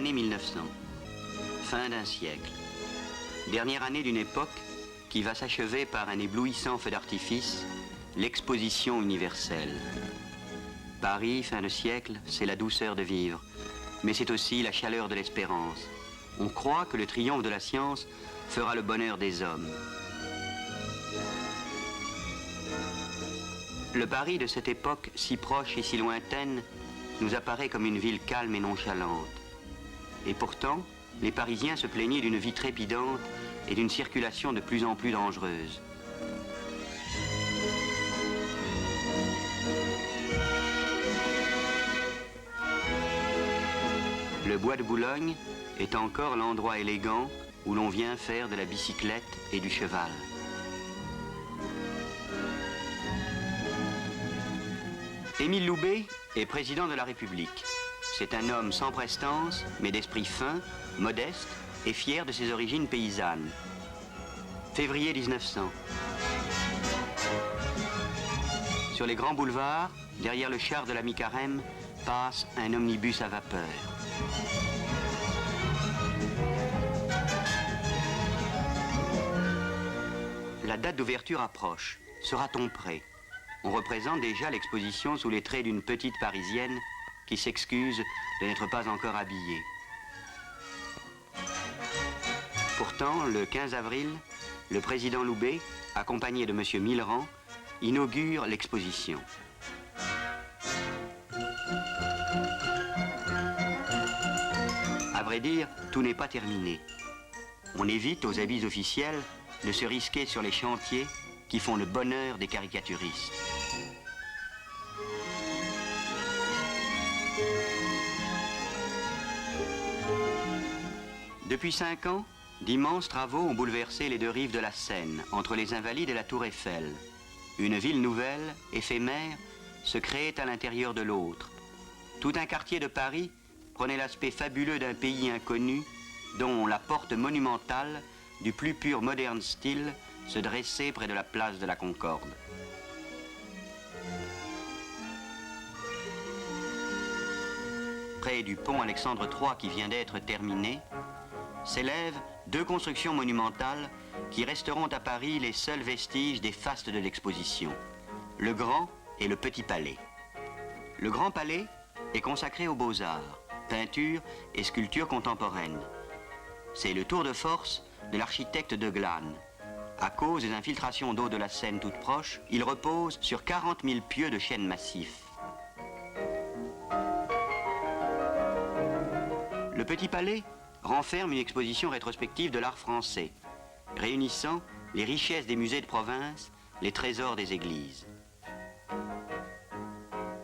L'année 1900. Fin d'un siècle. Dernière année d'une époque qui va s'achever par un éblouissant feu d'artifice, l'exposition universelle. Paris, fin de siècle, c'est la douceur de vivre, mais c'est aussi la chaleur de l'espérance. On croit que le triomphe de la science fera le bonheur des hommes. Le Paris de cette époque, si proche et si lointaine, nous apparaît comme une ville calme et nonchalante. Et pourtant, les Parisiens se plaignaient d'une vie trépidante et d'une circulation de plus en plus dangereuse. Le bois de Boulogne est encore l'endroit élégant où l'on vient faire de la bicyclette et du cheval. Émile Loubet est président de la République. C'est un homme sans prestance, mais d'esprit fin, modeste et fier de ses origines paysannes. Février 1900. Sur les grands boulevards, derrière le char de la mi-carême, passe un omnibus à vapeur. La date d'ouverture approche. Sera-t-on prêt? On représente déjà l'exposition sous les traits d'une petite Parisienne qui s'excuse de n'être pas encore habillée. Pourtant, le 15 avril, le président Loubet, accompagné de M. Millerand, inaugure l'exposition. À vrai dire, tout n'est pas terminé. On évite aux habits officiels de se risquer sur les chantiers qui font le bonheur des caricaturistes. Depuis 5 ans, d'immenses travaux ont bouleversé les deux rives de la Seine, entre les Invalides et la Tour Eiffel. Une ville nouvelle, éphémère, se créait à l'intérieur de l'autre. Tout un quartier de Paris prenait l'aspect fabuleux d'un pays inconnu, dont la porte monumentale, du plus pur moderne style, se dressait près de la place de la Concorde. Près du pont Alexandre III qui vient d'être terminé, s'élèvent 2 constructions monumentales qui resteront à Paris les seuls vestiges des fastes de l'exposition, le Grand et le Petit Palais. Le Grand Palais est consacré aux beaux-arts, peinture et sculpture contemporaine. C'est le tour de force de l'architecte de Glane. À cause des infiltrations d'eau de la Seine toute proche, il repose sur 40 000 pieux de chêne massif. Le Petit Palais renferme une exposition rétrospective de l'art français, réunissant les richesses des musées de province, les trésors des églises.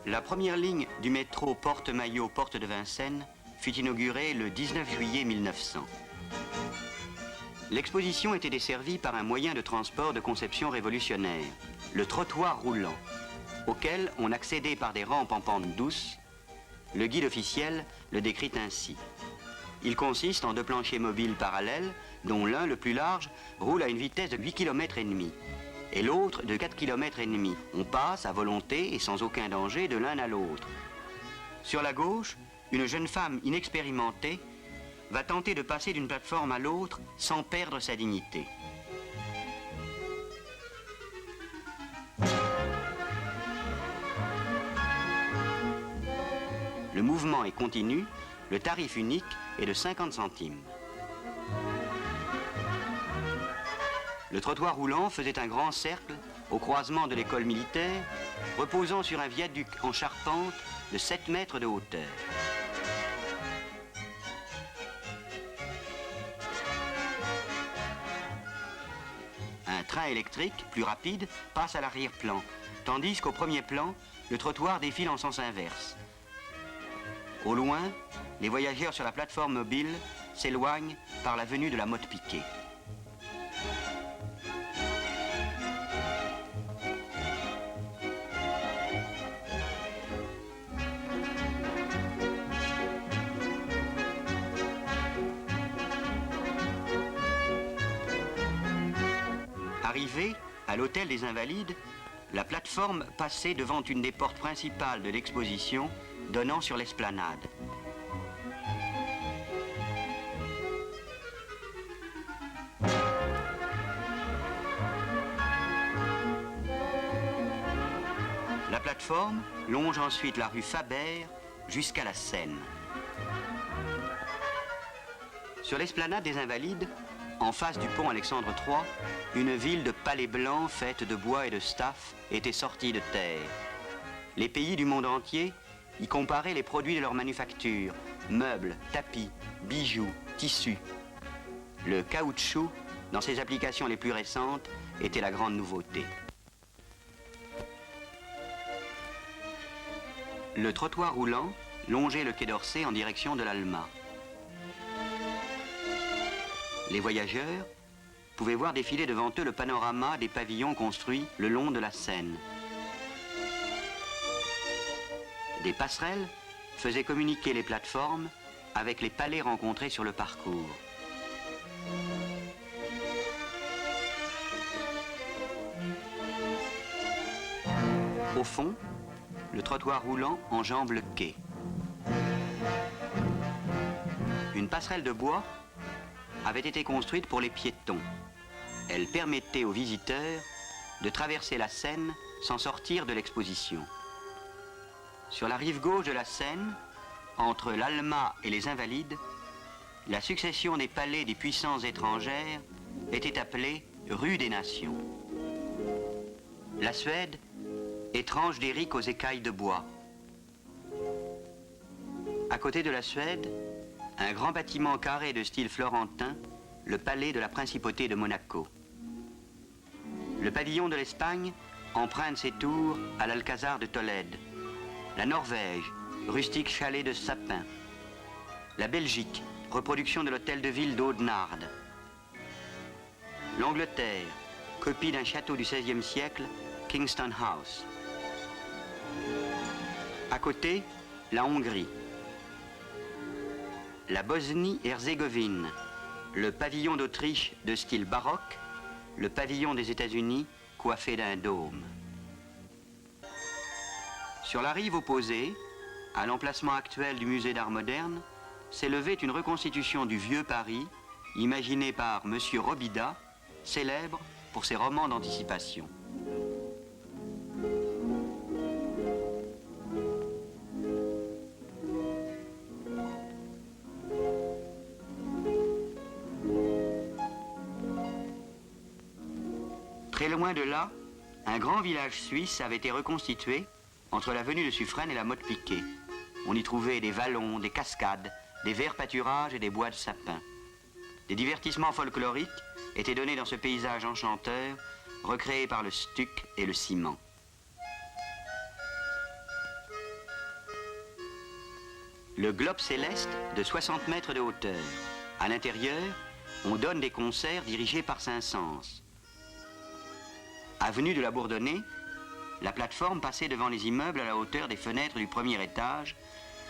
La première ligne du métro Porte-Maillot-Porte de Vincennes fut inaugurée le 19 juillet 1900. L'exposition était desservie par un moyen de transport de conception révolutionnaire, le trottoir roulant, auquel on accédait par des rampes en pente douce. Le guide officiel le décrit ainsi. Il consiste en 2 planchers mobiles parallèles, dont l'un, le plus large, roule à une vitesse de 8 km et demi, et l'autre de 4 km et demi. On passe à volonté et sans aucun danger de l'un à l'autre. Sur la gauche, une jeune femme inexpérimentée va tenter de passer d'une plateforme à l'autre sans perdre sa dignité. Le mouvement est continu, le tarif unique est de 50 centimes. Le trottoir roulant faisait un grand cercle au croisement de l'école militaire, reposant sur un viaduc en charpente de 7 mètres de hauteur. Un train électrique, plus rapide, passe à l'arrière-plan, tandis qu'au premier plan, le trottoir défile en sens inverse. Au loin, les voyageurs sur la plateforme mobile s'éloignent par la venue de la motte piquée. Arrivé à l'hôtel des Invalides, la plateforme passait devant une des portes principales de l'exposition donnant sur l'esplanade. plateforme longe ensuite la rue Faber jusqu'à la Seine. Sur l'esplanade des Invalides, en face du pont Alexandre III, une ville de palais blancs faite de bois et de staff était sortie de terre. Les pays du monde entier y comparaient les produits de leur manufacture, meubles, tapis, bijoux, tissus. Le caoutchouc, dans ses applications les plus récentes, était la grande nouveauté. Le trottoir roulant longeait le quai d'Orsay en direction de l'Alma. Les voyageurs pouvaient voir défiler devant eux le panorama des pavillons construits le long de la Seine. Des passerelles faisaient communiquer les plateformes avec les palais rencontrés sur le parcours. Au fond, le trottoir roulant enjambe le quai. Une passerelle de bois avait été construite pour les piétons. Elle permettait aux visiteurs de traverser la Seine sans sortir de l'exposition. Sur la rive gauche de la Seine, entre l'Alma et les Invalides, la succession des palais des puissances étrangères était appelée rue des Nations. La Suède, étrange d'Éric aux écailles de bois. À côté de la Suède, un grand bâtiment carré de style florentin, le palais de la principauté de Monaco. Le pavillon de l'Espagne emprunte ses tours à l'Alcazar de Tolède. La Norvège, rustique chalet de sapin. La Belgique, reproduction de l'hôtel de ville d'Audenarde. L'Angleterre, copie d'un château du XVIe siècle, Kingston House. À côté, la Hongrie. La Bosnie-Herzégovine, le pavillon d'Autriche de style baroque, le pavillon des États-Unis coiffé d'un dôme. Sur la rive opposée, à l'emplacement actuel du musée d'art moderne, s'élevait une reconstitution du vieux Paris, imaginée par M. Robida, célèbre pour ses romans d'anticipation. Très loin de là, un grand village suisse avait été reconstitué entre l'avenue de Suffren et la Motte-Piquet. On y trouvait des vallons, des cascades, des verts pâturages et des bois de sapins. Des divertissements folkloriques étaient donnés dans ce paysage enchanteur, recréé par le stuc et le ciment. Le globe céleste de 60 mètres de hauteur. À l'intérieur, on donne des concerts dirigés par Saint-Saëns. Avenue de la Bourdonnais, la plateforme passait devant les immeubles à la hauteur des fenêtres du premier étage,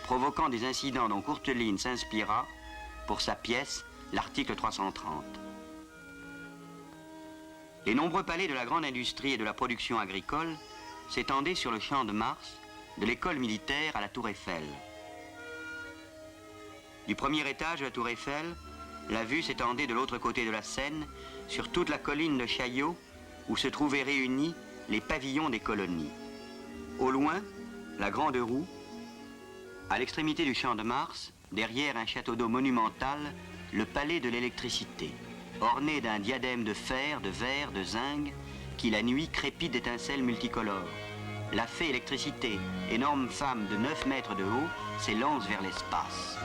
provoquant des incidents dont Courteline s'inspira pour sa pièce, l'article 330. Les nombreux palais de la grande industrie et de la production agricole s'étendaient sur le champ de Mars, de l'école militaire à la Tour Eiffel. Du premier étage de la Tour Eiffel, la vue s'étendait de l'autre côté de la Seine, sur toute la colline de Chaillot, où se trouvaient réunis les pavillons des colonies. Au loin, la Grande Roue. À l'extrémité du champ de Mars, derrière un château d'eau monumental, le palais de l'électricité, orné d'un diadème de fer, de verre, de zinc, qui la nuit crépite d'étincelles multicolores. La fée électricité, énorme femme de 9 mètres de haut, s'élance vers l'espace.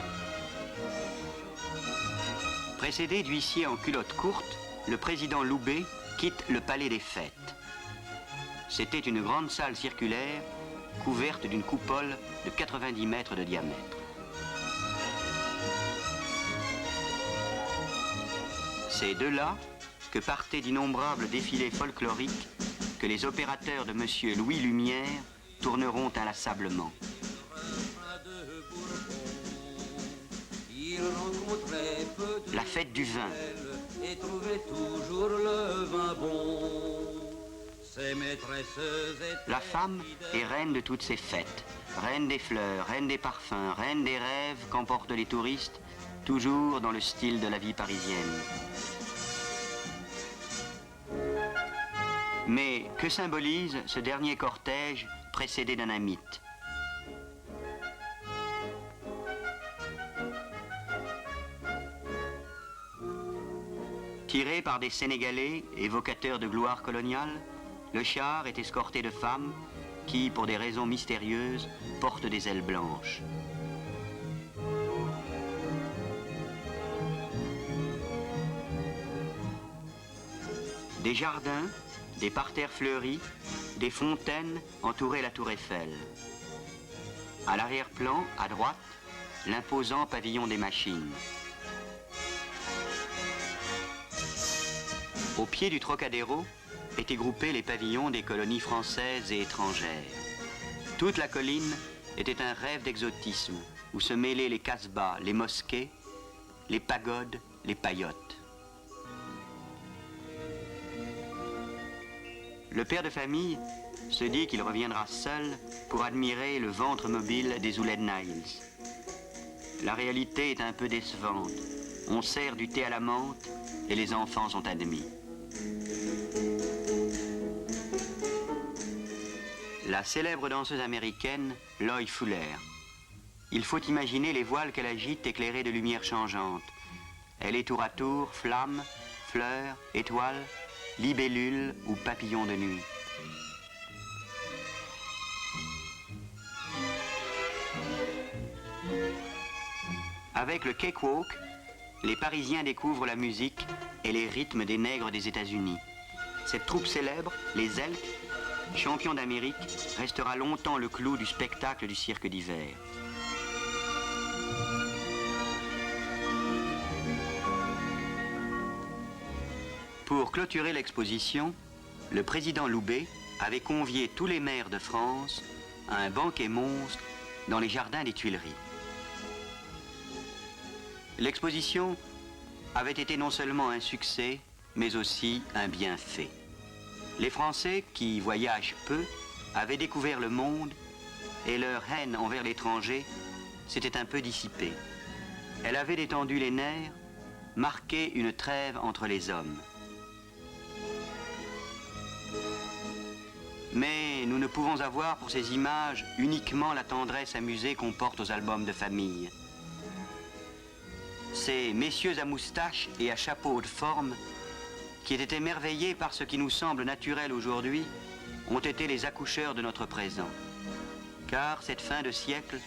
Précédé d'huissier en culotte courte, le président Loubet quitte le palais des fêtes. C'était une grande salle circulaire couverte d'une coupole de 90 mètres de diamètre. C'est de là que partaient d'innombrables défilés folkloriques que les opérateurs de M. Louis Lumière tourneront inlassablement. La fête du vin. Et trouvait toujours le vin bon. La femme est reine de toutes ces fêtes, reine des fleurs, reine des parfums, reine des rêves qu'emportent les touristes, toujours dans le style de la vie parisienne. Mais que symbolise ce dernier cortège précédé d'un amite. Tiré par des Sénégalais, évocateurs de gloire coloniale, le char est escorté de femmes qui, pour des raisons mystérieuses, portent des ailes blanches. Des jardins, des parterres fleuris, des fontaines entouraient la tour Eiffel. À l'arrière-plan, à droite, l'imposant pavillon des machines. Au pied du Trocadéro étaient groupés les pavillons des colonies françaises et étrangères. Toute la colline était un rêve d'exotisme où se mêlaient les casbahs, les mosquées, les pagodes, les paillotes. Le père de famille se dit qu'il reviendra seul pour admirer le ventre mobile des Ouled Niles. La réalité est un peu décevante. On sert du thé à la menthe et les enfants sont admis. La célèbre danseuse américaine, Loie Fuller. Il faut imaginer les voiles qu'elle agite éclairées de lumières changeantes. Elle est tour à tour flamme, fleur, étoile, libellule ou papillon de nuit. Avec le cakewalk, les Parisiens découvrent la musique et les rythmes des nègres des États-Unis. Cette troupe célèbre, les Elks, champions d'Amérique, restera longtemps le clou du spectacle du cirque d'hiver. Pour clôturer l'exposition, le président Loubet avait convié tous les maires de France à un banquet monstre dans les jardins des Tuileries. L'exposition avait été non seulement un succès, mais aussi un bienfait. Les Français, qui voyagent peu, avaient découvert le monde et leur haine envers l'étranger s'était un peu dissipée. Elle avait détendu les nerfs, marqué une trêve entre les hommes. Mais nous ne pouvons avoir pour ces images uniquement la tendresse amusée qu'on porte aux albums de famille. Ces messieurs à moustache et à chapeau de forme, qui étaient émerveillés par ce qui nous semble naturel aujourd'hui, ont été les accoucheurs de notre présent. Car cette fin de siècle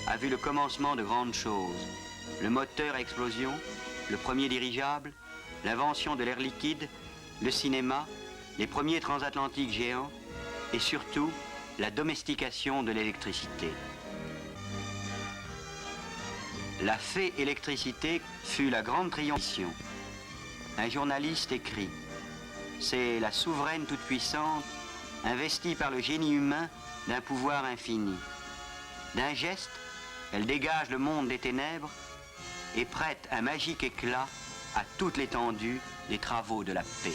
a vu le commencement de grandes choses. Le moteur à explosion, le premier dirigeable, l'invention de l'air liquide, le cinéma, les premiers transatlantiques géants, et surtout la domestication de l'électricité. La fée électricité fut la grande triomphation. Un journaliste écrit « C'est la souveraine toute-puissante, investie par le génie humain d'un pouvoir infini. D'un geste, elle dégage le monde des ténèbres et prête un magique éclat à toute l'étendue des travaux de la paix. »